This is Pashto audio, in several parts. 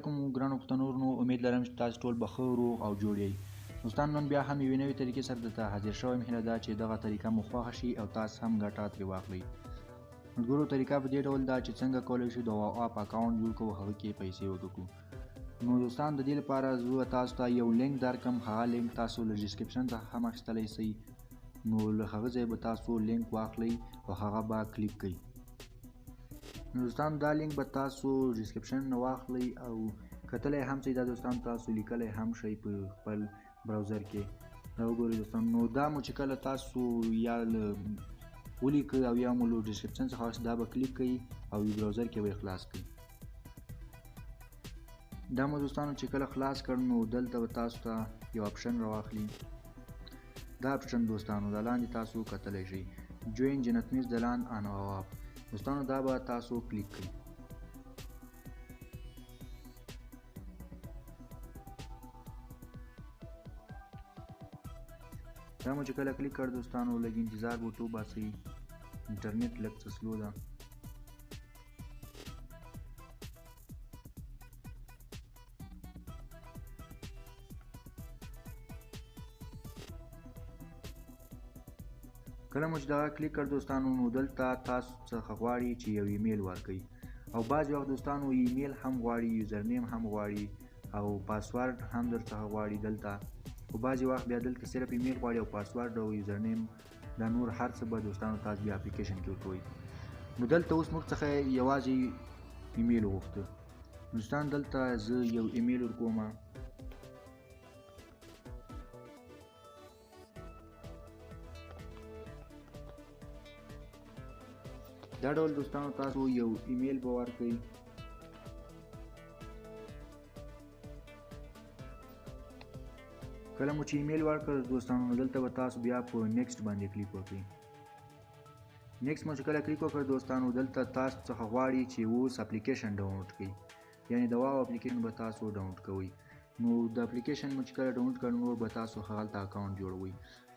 علیکم ګرانو پښتنو. امید لرم چې تاسو ټول به ښه روغ او جوړ یئ. دوستان نن بیا هم یوې نوې طریقې سره درته حاضر شوم. هیله ده چې دغه طریقه مو خوښه شي او تاسو هم ګټه ترې واخلئ. ملګرو طریقه په دې ډول ده چې څنګه کولی شو د اپ اکاونټ جوړ کړو، هغه کې پیسې وګټو. نو دوستان د دې لپاره زه تاسو ته یو لینک درکړم. هغه لینک تاسو له ډسکرپشن څخه هم اخیستلی شئ. نو له هغه ځای به تاسو لینک واخلئ او هغه به کلیک کړئ. نو دوستان دا لینک به تاسو ډسکرپشن نه واخلئ او کتلی هم شئ. دا دوستان تاسو لیکلی هم شئ په خپل براوزر کې. دا وګورئ دوستان. نو دا مو چې کله تاسو یا ولیکئ او یا مو له ډسکرپشن څخه واخیست، دا به کلیک کړئ او براوزر کې به یې خلاص کړئ. دا مو دوستانو چې کله خلاص کړ نو دلته به تاسو ته یو اپشن راواخلي. دا اپشن دوستانو دا لاندې تاسو کتلی شئ، جوین جنتمیز دلان ان اپ. دوستانو دا به تاسو کلیک کړئ. دا مو چې کله کلیک کړ دوستانو لږ انتظار به ورته وباسئ. انټرنیټ لږ څه سلو ده. کله مو چې دغه کلیک کړ دوستانو نو دلته تاسو څخه غواړي چې یو ایمیل ورکړئ او بعضې وخت دوستانو ایمیل هم غواړي، یوزرنیم هم غواړي او پاسورډ هم در څخه غواړي دلته. او بعضې وخت بیا دلته صرف ایمیل غواړي او پاسورډ او یوزرنیم دا نور هر څه به دوستانو تاسو بیا اپلیکیشن کې ورکوئ. نو دلته اوس موږ څخه یوازې ایمیل وغوښته. دوستان دلته زه یو ایمیل ورکوم. دا ډول دوستانو تاسو یو ایمیل به ورکړئ. کله مو چې ایمیل ورکړ دوستانو نو دلته به تاسو بیا په نیکسټ باندې کلیک وکړئ. نیکسټ مو چې کله کلیک وکړ دوستانو دلته تاسو څخه غواړي چې اوس اپلیکیشن ډاونلوډ کړئ، یعنې د واو اپلیکیشن به تاسو ډاونلوډ کوئ. نو د اپلیکیشن مو چې کله ډاونلوډ کړ نو به تاسو هغلته اکاونټ جوړوئ.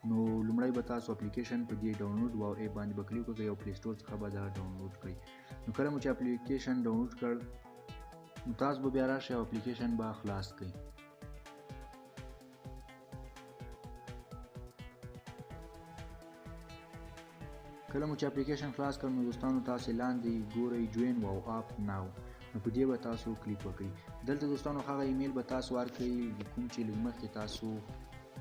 نو لومړی به تاسو اپلیکیشن په دې ډاونلوډ واو ایپ باندې به کلیک وکړئ او پلی سټور څخه به دا ډاونلوډ کړئ. نو کله مو چې اپلیکیشن ډاونلوډ کړ نو تاسو به بیا راشئ او اپلیکیشن به خلاص کړئ. کله مو چې اپلیکیشن خلاص کړ نو دوستانو تاسو لاندې ګورئ جوین واو اپ ناو. نو په دې به تاسو کلیک وکړئ. دلته دوستانو هغه ایمیل به تاسو ورکړئ کوم چې لږ مخکې تاسو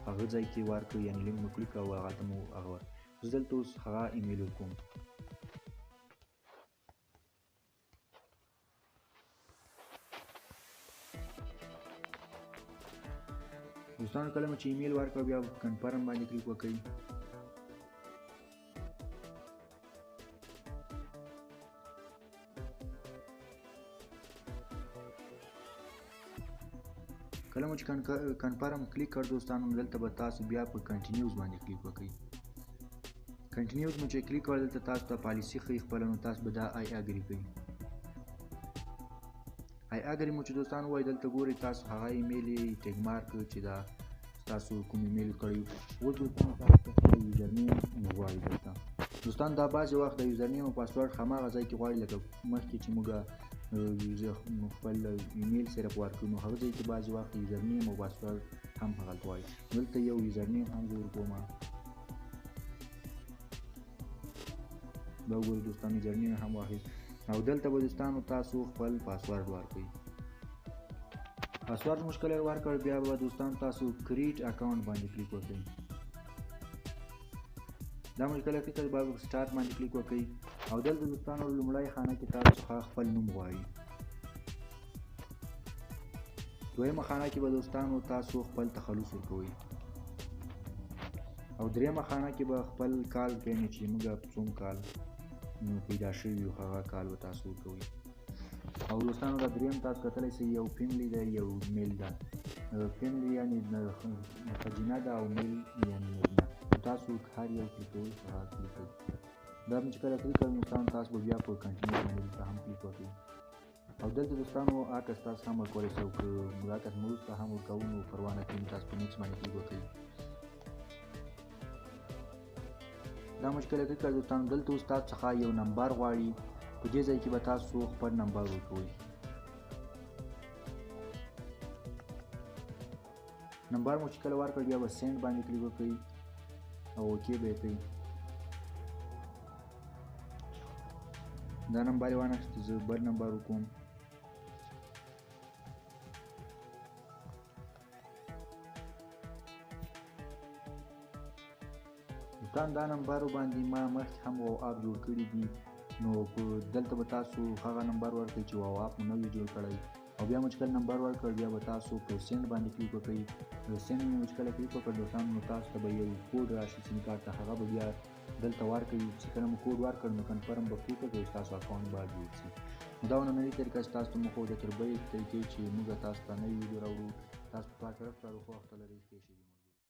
هغه ځای کې ورکړئ، یعنې لینک مو کلیک او هغلته مو هغه ورکړئ. زه دلته اوس هغه ایمیل ورکوم. دوستانو کله مو چې ایمیل ورکړ بیا کنفرم باندې کلیک وکړئ. کله مو چې کنفرم کلیک کړ دوستانو دلته به تاسو بیا په کنټینیوز باندې کلیک وکړئ. کنټینیوز مو چې کلیک کړ دلته تاسو ته پالیسي ښیي خپله، نو تاسو به دا آی اګري کړئ. آی اګري مو چې دوستانو وایي دلته ګورئ تاسو هغه ایمیل یې ټیګ مارک چې دا تاسو کوم ایمیل کړی اوس دوستانو تاسو څخه یوزرنیم غواړي. دلته دوستان دا بعضې وخت د یوزرنیم او پاسورډ هماغه ځای کې غواړي لکه مخکې چې موږ خپل ایمیل صرف ورکړو نو هغه ځای کې بعضې وخت یوزرنیم او پاسورډ هم هغلته غواړي. دلته یو یوزرنیم هم زه ورکوم. دا وګورئ دوستان یوزرنیم هم واخیست او دلته به دوستانو تاسو خپل پاسورډ ورکړئ. پاسورډ مو چې کله ورکړ بیا به دوستانو تاسو کریټ اکاونټ باندې کلیک وکړئ. دا مو چې کله کلیک کړئ بیا به سټارټ باندې کلیک وکړئ او دلته دوستانو لومړی خانه کې تاسو څخه خپل نوم غواړي. دویمه خانه کې به دوستانو تاسو خپل تخلص ورکوئ او دریمه خانه کې به خپل کال یعنې چې موږ څوم کال پیدا شوي یو هغه کال به تاسو ورکوئ. او دوستانو دا دریم تاسو کتلی شئ یو فیملی ده یو میل ده. فیملی یعنې ښځینه ده او میل یعنې نارینه. تاسو هر یو کلیک کوئ هغه کلیک کوئ. دا چې کله کلیک کړئ دوستانو تاسو به بیا په کنټینیو باندې دلته هم کلیک وکړئ او دلته دوستانو عکس تاسو هم ورکولی شئ او که عکس مو وروسته هم ورکوو نو پروا نه کوي، تاسو په نیکسټ باندې کلیک وکړئ. دا مو چې کله کلیک کړئ دوستانو دلته اوس تاسو څخه یو نمبر غواړي. په دې ځای کې به تاسو خپل نمبر ورکوئ. نمبر مو چې کله ورکړ بیا به سینډ باندې کلیک وکړئ او اوکې به یې کړئ. دا نمبر یې وانخیست، زه بل نمبر وکړم. دوستان دا نمبر باندې ما مخکې هم واو اپ جوړ کړي دي، نو دلته به تاسو هغه نمبر ورکړئ چې واو اپ مو نوی جوړ کړی، او بیا مو چې کله نمبر ورکړ بیا به تاسو په سینډ باندې کلیک وکړئ. سینډ مو چې کله کلیک وکړ دوستان نو تاسو ته به یو کوډ راشي سیم کارت ته، هغه به بیا دلته ورکړئ. چې کله مو کوډ ورکړ نو کنفرم به پرې کړئ، ستاسو اکونټ به جوړ شي. دا نننۍ طریقه چې تاسو ته مو ښوده، تر بلې طریقې چې موږ تاسو ته نوې ویډیو راوړو، تاسو په کار طرف ته خو وخت لرئ.